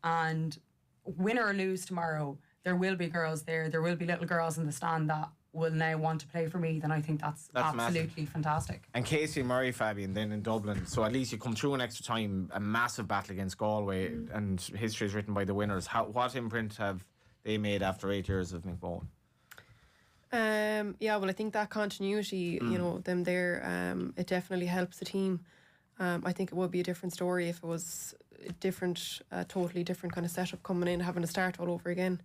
And win or lose tomorrow, there will be girls there. There will be little girls in the stand that will now want to play for me. Then I think that's absolutely massive. Fantastic. And Casey Murray, Fabienne, then in Dublin. So at least you come through an extra time, a massive battle against Galway, and history is written by the winners. What imprint have they made after 8 years of Mick Bowen? Yeah, well, I think that continuity, you know, them there, it definitely helps the team. I think it would be a different story if it was a different, totally different kind of setup coming in, having to start all over again,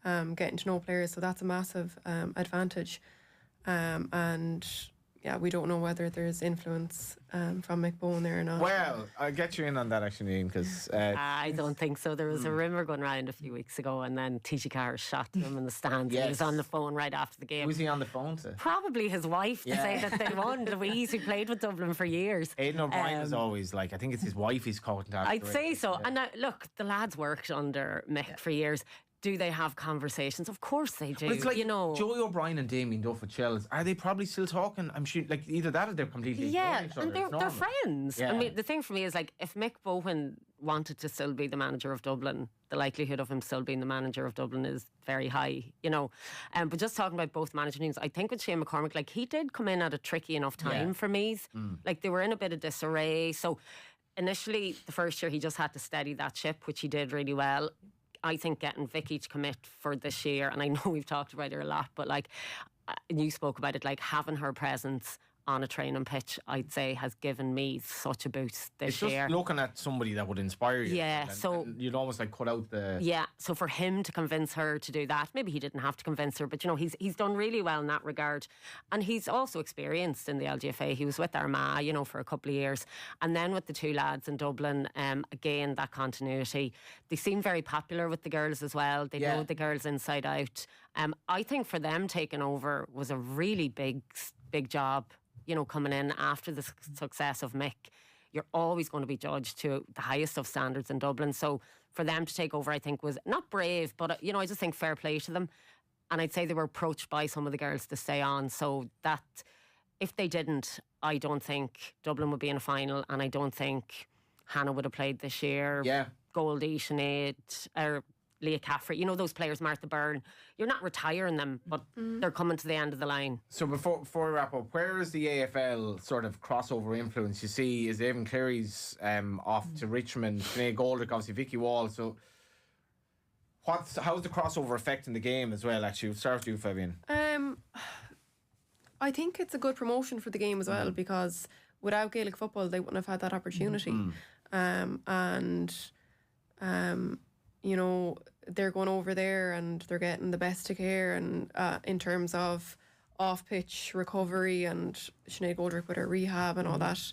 getting to know players. So that's a massive advantage. And yeah, we don't know whether there's influence from Mick Bowen there or not. Well, I'll get you in on that actually, because I don't think so. There was a rumour going around a few weeks ago, and then TG Carr shot him in the stands. He was on the phone right after the game. Was he on the phone to? Probably his wife to say that they won. Louise, who played with Dublin for years. Aidan O'Brien was always like, I think it's his wife he's caught. I'd say so. And now, look, the lads worked under Mick for years. Do they have conversations? Of course they do. But it's like, you know, Joey O'Brien and Damien Duff at Shells. Are they probably still talking? I'm sure, like, either that or they're completely ignoring each other. and they're friends. Yeah. I mean, the thing for me is, like, if Mick Bowen wanted to still be the manager of Dublin, the likelihood of him still being the manager of Dublin is very high, you know. But just talking about both managing teams, I think with Shane McCormick, like, he did come in at a tricky enough time for Meath. Like, they were in a bit of disarray. So initially, the first year, he just had to steady that ship, which he did really well. I think getting Vicky to commit for this year, and I know we've talked about her a lot, but like, and you spoke about it, like having her presence on a training pitch, I'd say, has given me such a boost this year. Just looking at somebody that would inspire you. Yeah, so you'd almost like cut out the. Yeah, so for him to convince her to do that, maybe he didn't have to convince her, but you know, he's done really well in that regard, and he's also experienced in the LGFA. He was with Armagh, you know, for a couple of years, and then with the two lads in Dublin. Again, that continuity. They seem very popular with the girls as well. They know the girls inside out. I think for them taking over was a really big job. You know, coming in after the success of Mick, you're always going to be judged to the highest of standards in Dublin. So for them to take over, I think, was not brave, but, you know, I just think fair play to them. And I'd say they were approached by some of the girls to stay on. So that, if they didn't, I don't think Dublin would be in a final, and I don't think Hannah would have played this year. Yeah. Goldie, Sinead, or Leah Caffrey, you know, those players, Martha Byrne, you're not retiring them, but they're coming to the end of the line. So before we wrap up, where is the AFL sort of crossover influence? You see, is Evan Cleary's off to Richmond, Sinead Goldrick, obviously Vicky Wall. So how's the crossover affecting the game as well, actually? We'll start with you, Fabienne. I think it's a good promotion for the game as well, because without Gaelic football, they wouldn't have had that opportunity. You know, they're going over there and they're getting the best of care, and in terms of off-pitch recovery and Sinead Goldrick with her rehab and all that,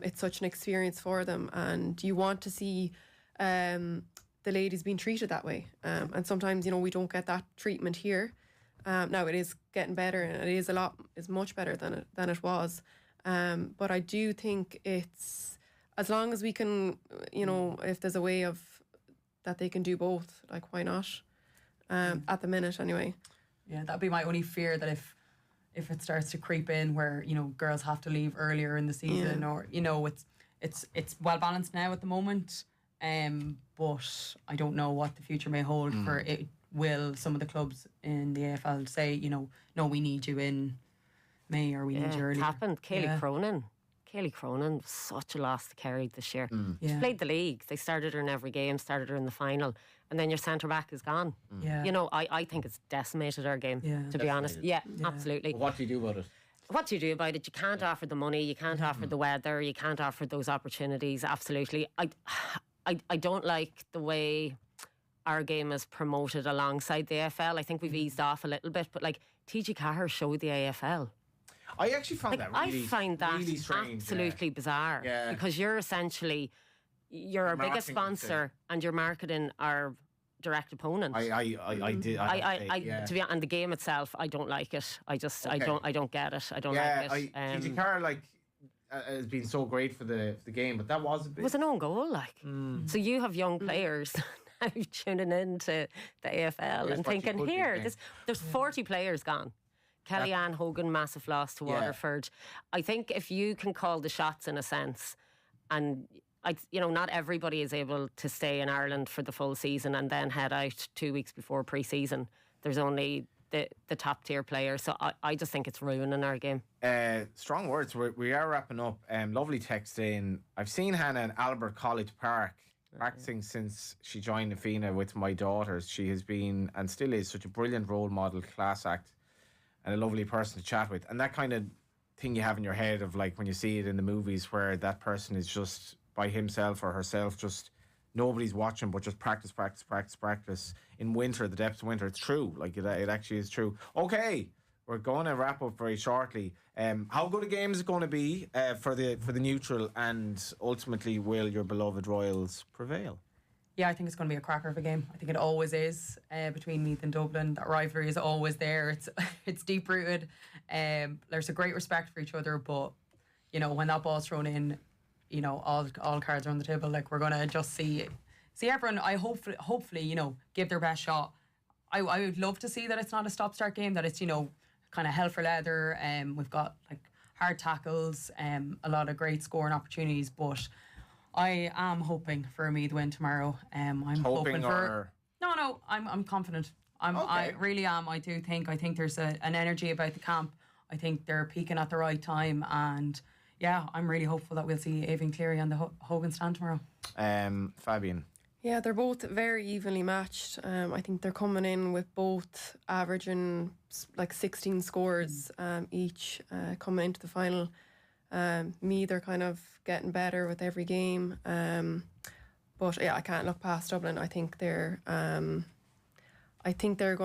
it's such an experience for them, and you want to see the ladies being treated that way, and sometimes, you know, we don't get that treatment here. Now it is getting better, and it is much better than it was, but I do think it's, as long as we can, you know, if there's a way of that they can do both, like, why not? At the minute, anyway. Yeah, that'd be my only fear, that if it starts to creep in where, you know, girls have to leave earlier in the season, or, you know, it's well balanced now at the moment, but I don't know what the future may hold for it. Will some of the clubs in the AFL say, you know, no, we need you in May, or we need you earlier? It happened. Kaylee Cronin was such a loss to Kerry this year. She played the league. They started her in every game, started her in the final, and then your centre back is gone. You know, I think it's decimated our game, to be honest. Yeah, absolutely. What do you do about it? What do you do about it? You can't offer the money, you can't offer the weather, you can't offer those opportunities. Absolutely. I don't like the way our game is promoted alongside the AFL. I think we've eased off a little bit, but like, TG Carr showed the AFL. I actually found that really, I find that really strange, absolutely bizarre, because you're essentially, you're our biggest sponsor and you're marketing our direct opponent. I did. To be honest, and the game itself, I don't like it. I don't get it. I don't like it. TG Carr, like, has been so great for the game, but that was a bit. It was an own goal, like. So you have young players now tuning into the AFL and thinking, there's 40 players gone. Kellyanne Hogan, massive loss to Waterford. I think if you can call the shots in a sense, and not everybody is able to stay in Ireland for the full season and then head out 2 weeks before pre-season. There's only the top tier players, so I just think it's ruining our game. Strong words. We are wrapping up. Lovely text in. I've seen Hannah in Albert College Park practicing since she joined the FINA with my daughters. She has been and still is such a brilliant role model, class act. and a lovely person to chat with. And that kind of thing you have in your head of like when you see it in the movies where that person is just by himself or herself, just nobody's watching, but just practice in winter, the depths of winter. It's true. Like it actually is true. Okay, we're going to wrap up very shortly. How good a game is it going to be for the neutral, and ultimately will your beloved Royals prevail? Yeah, I think it's going to be a cracker of a game. I think it always is between Meath and Dublin. That rivalry is always there. It's deep rooted. There's a great respect for each other, but you know when that ball's thrown in, you know all cards are on the table. Like we're going to just see everyone. I hopefully you know give their best shot. I would love to see that it's not a stop start game. That it's you know kind of hell for leather. We've got like hard tackles. A lot of great scoring opportunities, but I am hoping for a Meath win tomorrow. I'm hoping for... No, I'm confident. I really am. I think there's an energy about the camp. I think they're peaking at the right time, and yeah, I'm really hopeful that we'll see Aoibhinn Cleary on the Hogan stand tomorrow. Fabienne. Yeah, they're both very evenly matched. I think they're coming in with both averaging like 16 scores each coming into the final. Meath are kind of getting better with every game, but yeah, I can't look past Dublin. I think they're going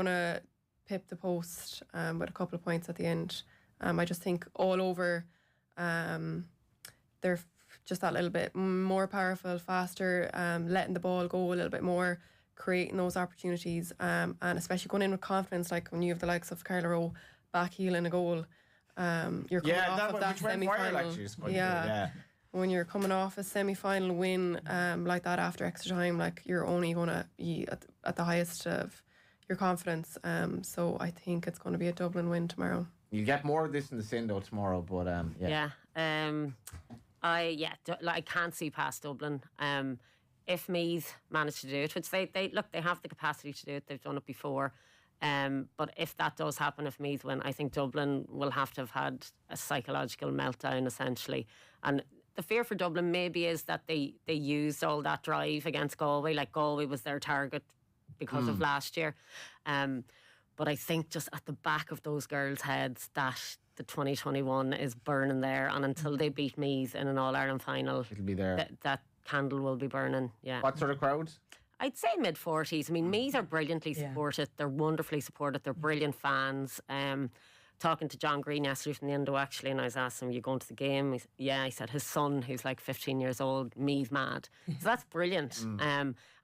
to pip the post with a couple of points at the end. I just think all over, they're just that little bit more powerful, faster, letting the ball go a little bit more, creating those opportunities, and especially going in with confidence. Like when you have the likes of Carla Rowe back heeling a goal. You're coming off of that semi-final. When you're coming off a semi-final win like that after extra time, like you're only going to be at the highest of your confidence. So I think it's going to be a Dublin win tomorrow. You get more of this in the Sindo tomorrow, but I can't see past Dublin. If Meath manage to do it, which they have the capacity to do it. They've done it before. But if that does happen, if Meath win, I think Dublin will have to have had a psychological meltdown essentially. And the fear for Dublin maybe is that they used all that drive against Galway, like Galway was their target because of last year. But I think just at the back of those girls' heads that the 2021 is burning there, and until they beat Meath in an All-Ireland final, it'll be there. That candle will be burning. Yeah. What sort of crowd? I'd say mid-40s. I mean, Meath are brilliantly supported. They're wonderfully supported. They're brilliant fans. Talking to John Green yesterday from the Indo, actually, and I was asking him, "You going to the game?" He said his son, who's like 15 years old, Meath mad. So that's brilliant.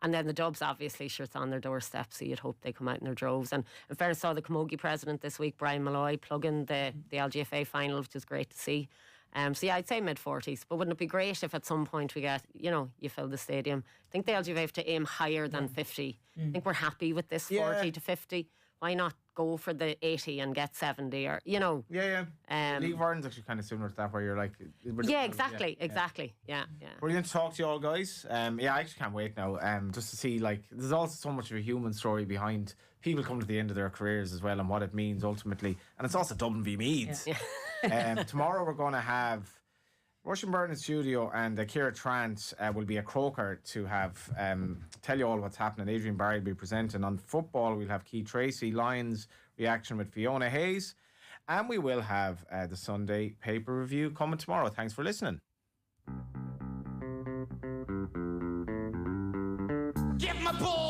And then the Dubs, obviously, sure, it's on their doorstep, so you'd hope they come out in their droves. And in fairness, I saw the Camogie president this week, Brian Malloy, plugging the LGFA final, which is great to see. So yeah, I'd say mid-40s. But wouldn't it be great if at some point we get, you fill the stadium? I think the LGFA have to aim higher than 50. I think we're happy with this 40 to 50. Why not go for the 80 and get 70 or, League of Ireland's actually kind of similar to that, where you're like... Exactly. Yeah. Brilliant to talk to you all, guys. I actually can't wait now just to see, like, there's also so much of a human story behind people coming to the end of their careers as well, and what it means ultimately. And it's also Dublin v Meath. Tomorrow we're going to have Russian Burn in studio, and Ciara Trant will be a croaker to have tell you all what's happening. Adrian Barry will be presenting. On football, we'll have Keith Tracy, Lions reaction with Fiona Hayes, and we will have the Sunday paper review coming tomorrow. Thanks for listening. Get my ball!